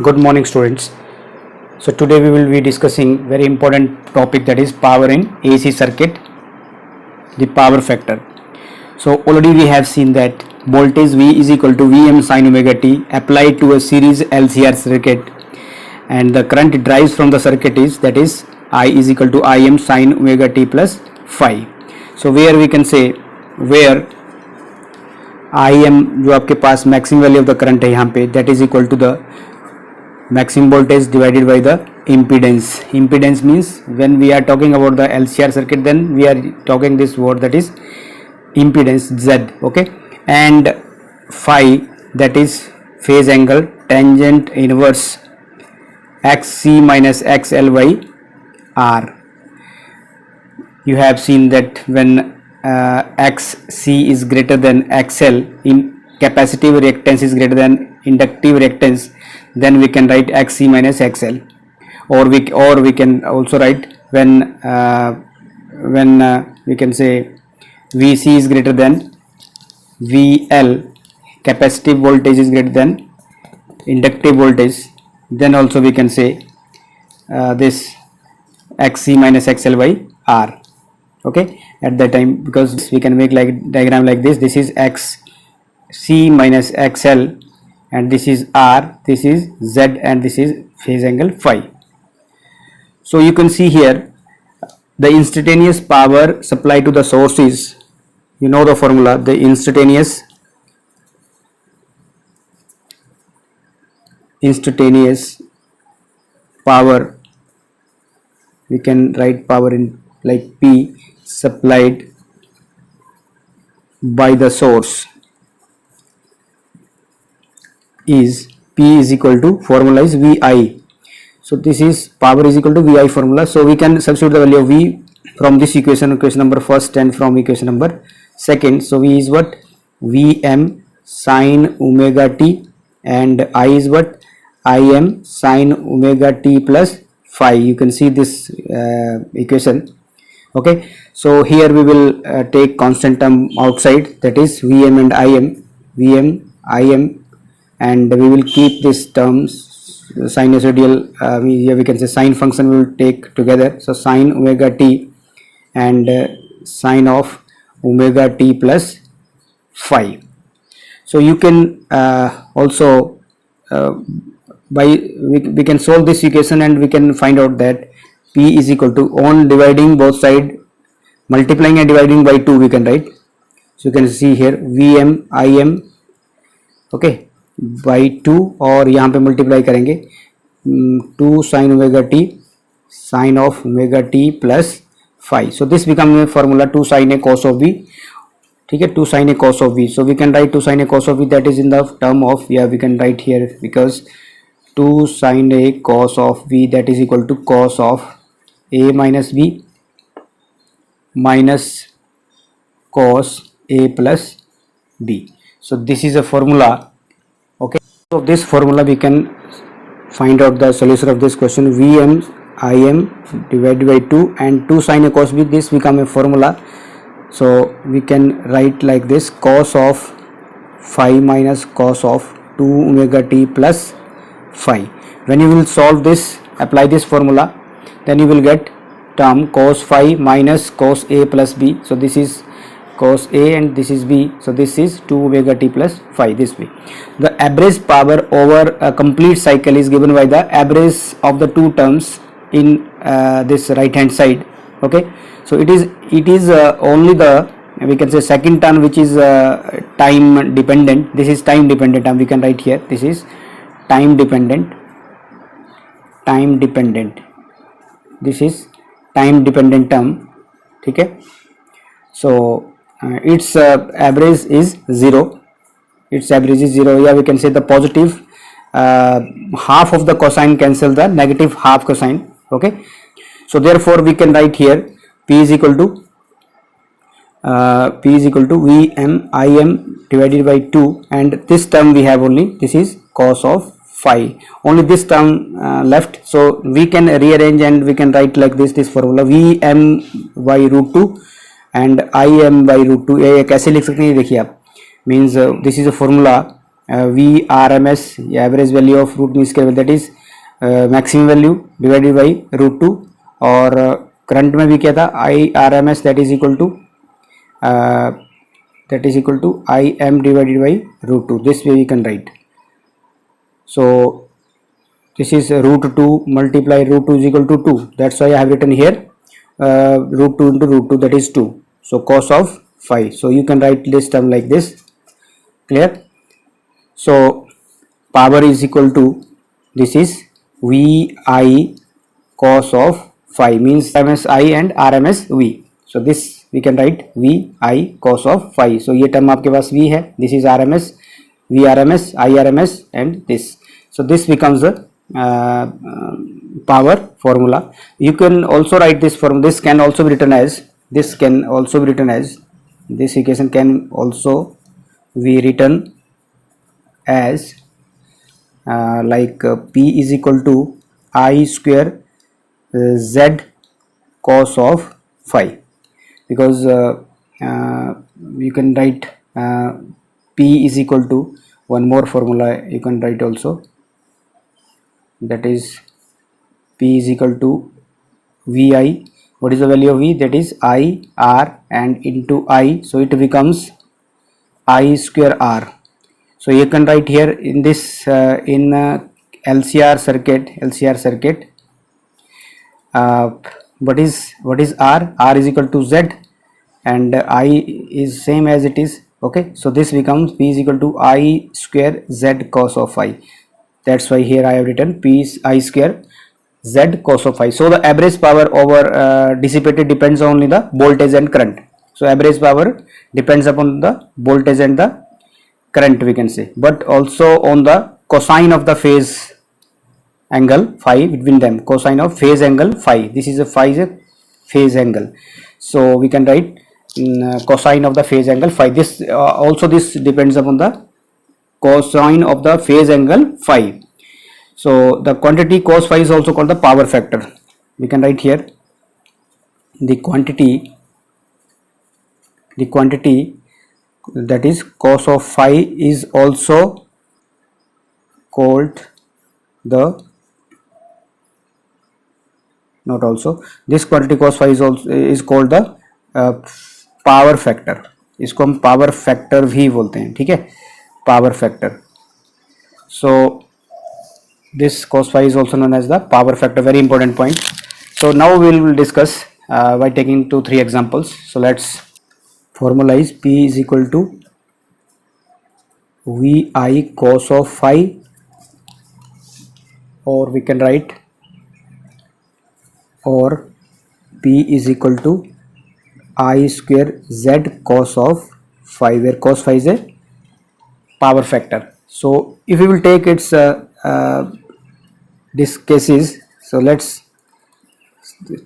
Good morning, students. So today we will be discussing very important topic, that is power in AC circuit, the power factor. So already we have seen that voltage V is equal to Vm sin omega t applied to a series LCR circuit, and the current it drives from the circuit is, that is, I is equal to Im sin omega t plus phi. So where we can say, where Im जो आपके पास maximum value of the current है यहाँ पे, that is equal to the maximum voltage divided by the impedance. Impedance means when we are talking about the LCR circuit, then we are talking this word, that is impedance Z, okay, and phi, that is phase angle tangent inverse xc minus xl by r. You have seen that when xc is greater than xl, in capacitive reactance is greater than inductive reactance, then we can write xc minus xl, or we can also write when we can say vc is greater than vl, capacitive voltage is greater than inductive voltage, then also we can say this xc minus xl by r, okay, at that time, because we can make like diagram like this. This is xc minus xl, and this is r, this is z, and this is phase angle phi. So you can see here the instantaneous power supply to the source is, you know the formula, the instantaneous power, we can write power in like P supplied by the source is, P is equal to, formula is VI. So this is power is equal to VI formula. So we can substitute the value of V from this equation number first, and from equation number second. So V is what? Vm sin omega t, and I is what? Im sin omega t plus phi. You can see this equation, okay. So here we will take constant term outside, that is Vm and Im, and we will keep this terms sinusoidal, here we can say sine function we will take together. So sin omega t and sine of omega t plus phi. So you can also we can solve this equation, and we can find out that P is equal to, on dividing both side, multiplying and dividing by 2, we can write. So you can see here Vm Im, okay, by 2, और यहाँ पे multiply करेंगे 2 sin omega t sin of omega t plus phi. So this becomes a formula 2 sin a cos of v, ठीक है, 2 sin a cos of v. So we can write 2 sin a cos of v, that is in the term of, yeah, we can write here, because 2 sin a cos of v, that is equal to cos of a minus b minus cos a plus b. So this is a formula, okay. So this formula we can find out the solution of this question. Vm Im divided by 2 and 2 sin a cos b, this become a formula. So we can write like this, cos of phi minus cos of 2 omega t plus phi. When you will solve this, apply this formula, then you will get term cos phi minus cos a plus b. So this is cos a and this is b, so this is 2 omega t plus phi, this way. The average power over a complete cycle is given by the average of the two terms in this right hand side, okay. So it is only the, we can say, second term which is time dependent. This is time dependent term, we can write here, this is time dependent, this is time dependent term, okay. So its average is 0, yeah, we can say the positive half of the cosine cancel the negative half cosine, okay. So therefore we can write here P is equal to Vm Im divided by 2, and this term we have only, this is cos of phi, only this term left. So we can rearrange and we can write like this formula, Vm by root 2 and Im by root 2. ये कैसे लिख सकते हैं देखिए आप, means this is a formula V RMS average value of root mean square that is maximum value divided by √2 और current में भी क्या था I RMS that is equal to IM divided by √2. This way we can write. So this is √2 multiply √2 is equal to 2. That's why I have written here √2 into √2 that is 2. So cos of phi. So you can write this term like this. Clear? So power is equal to, this is VI cos of phi means RMS I and RMS V. So this we can write VI cos of phi. So ये term आपके पास V है, this is RMS, V RMS, I RMS and this. So this becomes the power formula. You can also write this form. This can also be written as, this equation can also be written as P is equal to I square Z cos of phi, because you can write P is equal to, one more formula you can write also, that is P is equal to VI. What is the value of V? That is I R and into I, so it becomes I square R. So you can write here in this LCR circuit, what is R? R is equal to Z and I is same as it is. Okay, so this becomes P is equal to I square Z cos of phi. That's why here I have written P is I square Z cos of phi. So the average power over dissipated depends only the voltage and current. So average power depends upon the voltage and the current, we can say, but also on the cosine of the phase angle phi between them, cosine of phase angle phi. This is a phi is a phase angle, so we can write cosine of the phase angle phi. This also this depends upon the cosine of the phase angle phi. So the quantity cos phi is also called the power factor. We can write here the quantity that is cos of phi is also called the, not also, this quantity cos phi is also is called the power factor. इसको हम power factor भी बोलते हैं, ठीक है, power factor. So this cos phi is also known as the power factor. Very important point. So now we will discuss by taking 2-3 examples. So let's formalize. P is equal to VI cos of phi, or we can write, or P is equal to I square Z cos of phi, where cos phi is a power factor. So if we will take its this cases, so let's,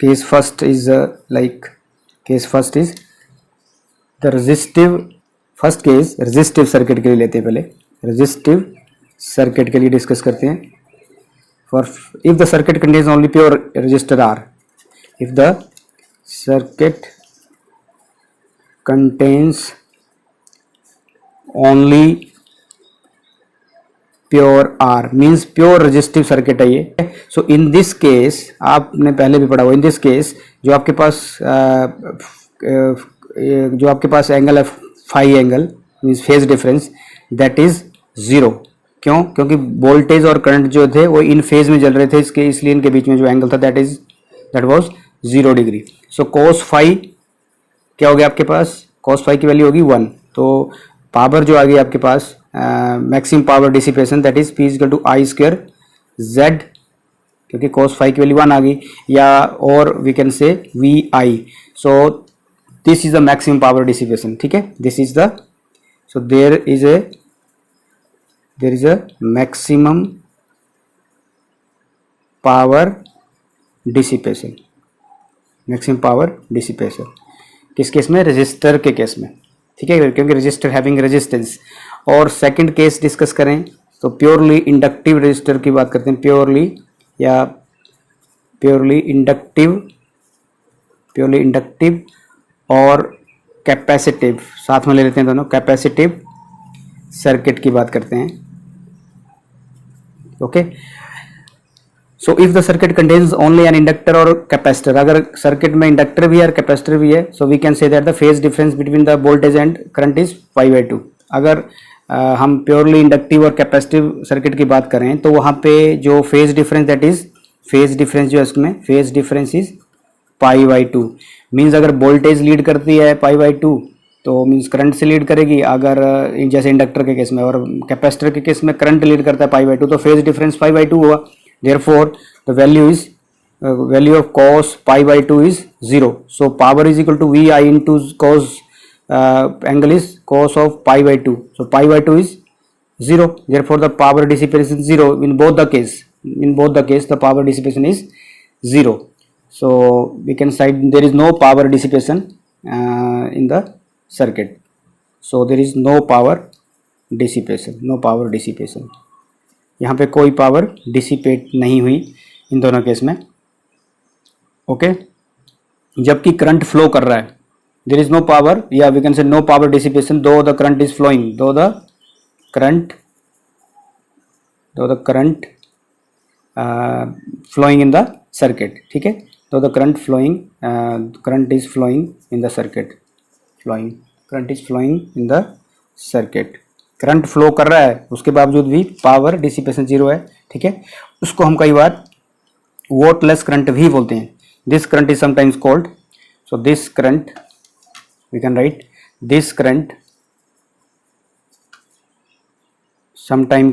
case first is the resistive, first case resistive circuit के लिए लेते हैं. पहले resistive circuit के लिए discuss करते हैं. For if the circuit contains only pure resistor R, if the circuit contains only pure R means pure resistive circuit है ये. सो इन दिस केस, आपने पहले भी पढ़ा हुआ, इन दिस केस जो आपके पास एंगल है phi angle means phase difference, that is zero. क्यों? क्योंकि वोल्टेज और करंट जो थे वो इन फेज में चल रहे थे, इसलिए इनके बीच में जो एंगल था that was 0 degree. So cos phi क्या हो गया आपके पास? कोस फाई की वैल्यू होगी 1. तो पावर जो आ गई आपके पास, maximum power dissipation, that is P equal to I square Z, क्योंकि कोस फाई की वैल्यू 1 आ गई, या और we can say VI. So this is the maximum power dissipation. ठीक है, this is the, so there is a maximum power dissipation. Maximum power dissipation किस case में? Resistor के केस में. ठीक है, क्योंकि रेजिस्टर हैविंग रेजिस्टेंस. और सेकंड केस डिस्कस करें तो प्योरली इंडक्टिव रेजिस्टर की बात करते हैं. प्योरली इंडक्टिव और कैपेसिटिव साथ में ले लेते हैं दोनों. कैपेसिटिव सर्किट की बात करते हैं. Okay, so if the circuit contains only an inductor और कैपेसिटर, अगर सर्किट में इंडक्टर भी है और कैपेसिटर भी है, so we can say that the phase difference between the voltage and current is 5/2. अगर हम प्योरली इंडक्टिव और कैपेसिटिव सर्किट की बात करें तो वहाँ पे जो phase difference that is phase difference जो है उसमें फेज डिफरेंस इज π/2. मीन्स अगर वोल्टेज लीड करती है π/2 तो मीन्स करंट से लीड करेगी, अगर जैसे इंडक्टर के केस में, और कैपेसिटर के केस में करंट लीड करता है π/2 तो फेज डिफरेंस π/2 हुआ. Therefore the value of cos π/2 is 0. So power is equal to VI into cos angle is cos of π/2. So π/2 is 0. Therefore the power dissipation is 0 in both the case. In both the case the power dissipation is 0. So we can cite there is no power dissipation in the circuit. So there is no power dissipation. No power dissipation. यहाँ पे कोई power dissipate नहीं हुई इन दोनों case में. Okay, जबकि current flow कर रहा है, देयर इज नो पावर, या we can say no power dissipation though the current is flowing, though the current flowing in the circuit. ठीक है, though the current is flowing in the circuit, current is flowing in the circuit. Current flow कर रहा है उसके बावजूद भी power dissipation 0 है. ठीक है, उसको हम कई बार वोटलेस करंट भी बोलते हैं. This current is sometimes called, so this current we can write this current sometime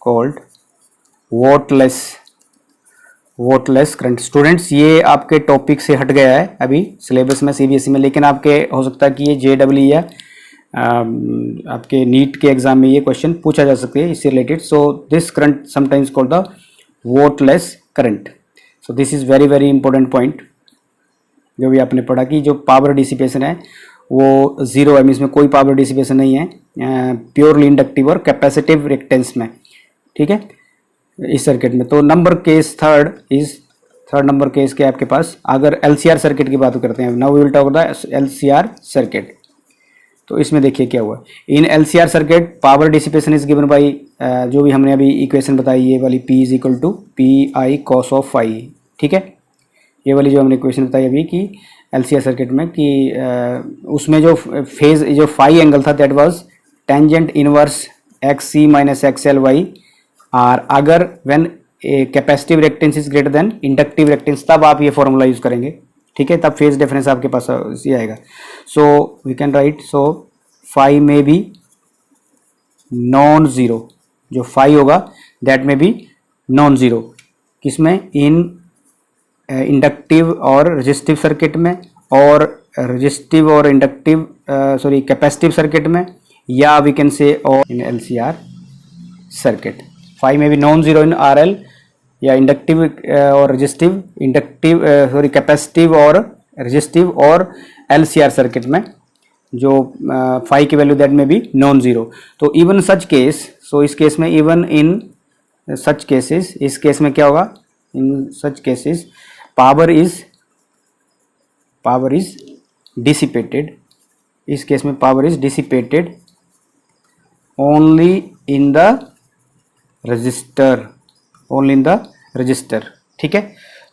called wattless current. Students ये आपके टॉपिक से हट गया है अभी सिलेबस में सीबीएसई में, लेकिन आपके हो सकता है कि ये जेडब्ल्यू या आपके नीट के एग्जाम में ये क्वेश्चन पूछा जा सकते हैं इससे related. So this current sometimes called the wattless current. So this is very very important point जो भी आपने पढ़ा कि जो पावर डिसिपेशन है वो 0 है, मीन्स में कोई पावर डिसिपेशन नहीं है प्योरली इंडक्टिव और कैपेसिटिव रिएक्टेंस में. ठीक है, इस सर्किट में. तो number case third number case के आपके पास, अगर एलसीआर सर्किट की बात करते हैं, now we will talk the LCR circuit. तो इसमें देखिए क्या हुआ. In LCR circuit power dissipation is given by, जो भी हमने अभी इक्वेशन बताई ये वाली, P is equal to PI cos of phi. ठीक है, ये वाली जो हमने इक्वेशन बताई अभी कि एलसीआर सर्किट में कि उसमें जो फेज जो फाई एंगल था that was tangent inverse XC minus XL by R. अगर when capacitive reactance is greater than inductive reactance तब आप ये फॉर्मूला यूज करेंगे. ठीक है, तब फेज डिफरेंस आपके पास ये आएगा. So we can write, so phi में भी नॉन ज़ीरो, जो फाई होगा दैट में भी नॉन ज़ीरो. किसमें? इन इंडक्टिव और रेजिस्टिव सर्किट में, और रेजिस्टिव और इंडक्टिव कैपेसिटिव सर्किट में, या वी कैन से और इन एलसीआर सर्किट. फाई में भी नॉन ज़ीरो इन आरएल या इंडक्टिव और रेजिस्टिव, कैपेसिटिव और रेजिस्टिव और एलसीआर सर्किट में जो फाई की वैल्यू दैट में भी नॉन ज़ीरो. तो इवन सच केस, सो इस केस में इवन इन सच केसेस, इस केस में क्या होगा? In such cases power is dissipated. इस केस में power is dissipated only in the resistor, only in the resistor. ठीक है,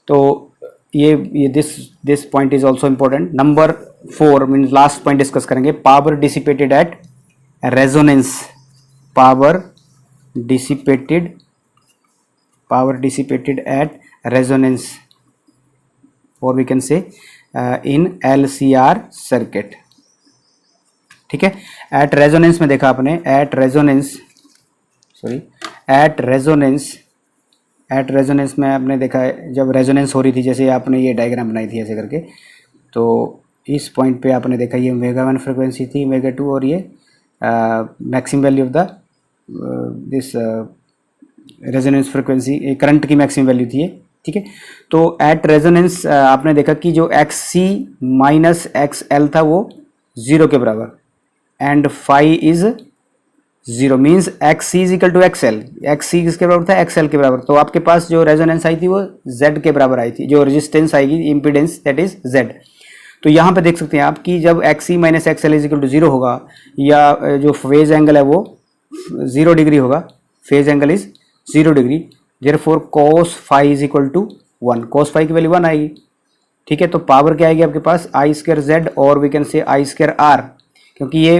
तो ये this point is also important. Number 4 means last point discuss करेंगे, power dissipated at resonance. Power dissipated at resonance, और we can say in LCR circuit. ठीक है, at resonance में देखा आपने, एट रेजोनेंस में आपने देखा है जब रेजोनेंस हो रही थी, जैसे आपने ये डायग्राम बनाई थी ऐसे करके, तो इस पॉइंट पे आपने देखा ये ओमेगा 1 फ्रिक्वेंसी थी, ओमेगा 2, और ये maximum value of the this resonance frequency, current की मैक्सिमम वैल्यू थी ये. ठीक है, तो एट रेजोनेंस आपने देखा कि जो XC माइनस XL था वो 0 के बराबर, and phi is 0, means XC is equal to XL. XC किसके बराबर था? XL के बराबर. तो आपके पास जो रेजोनेंस आई थी वो Z के बराबर आई थी, जो रेजिस्टेंस आएगी, इम्पीडेंस दैट इज Z. तो यहाँ पे देख सकते हैं आप कि जब XC minus XL is equal to 0 होगा या जो फेज एंगल है वो 0 डिग्री होगा, phase angle is 0 degree, therefore cos phi is equal to 1, cos phi की वैल्यू 1 आएगी। ठीक है, तो पावर क्या आएगी आपके पास आई स्क्वायर जेड और we can say I square R, क्योंकि ये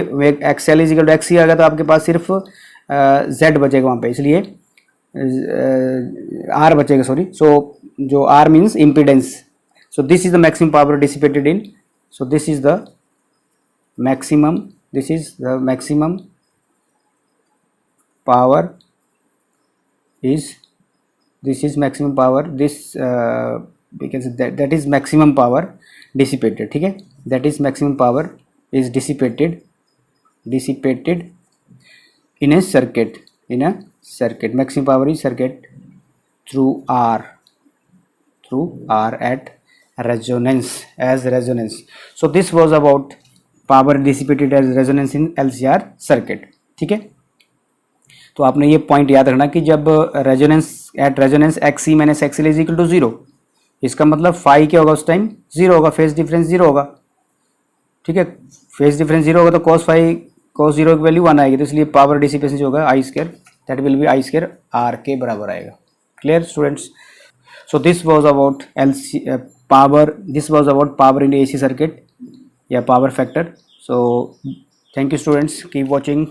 XL is equal to XC आ गया तो आपके पास सिर्फ Z बचेगा वहाँ पे, इसलिए R बचेगा, सॉरी। सो जो R means impedance. So this is the maximum power dissipated in, so this is the maximum power is, this is maximum power, this we can say that is maximum power dissipated, ठीक है, that is maximum power is dissipated in a circuit, maximum power is circuit through R at resonance, as resonance. So this was about power dissipated as resonance in LCR circuit, ठीक है। तो आपने ये point याद रखना कि जब resonance XC minus XL is equal to 0, इसका मतलब फाई क्या होगा उस टाइम 0 होगा, फेज डिफरेंस 0 होगा, ठीक है। फेज डिफरेंस 0 होगा तो cos 0 की वैल्यू 1 आएगी, तो इसलिए पावर डिसिपेशन जो होगा I square, that will be I square R के बराबर आएगा। Clear students? So this was about power in AC circuit या power factor. So thank you students, keep watching.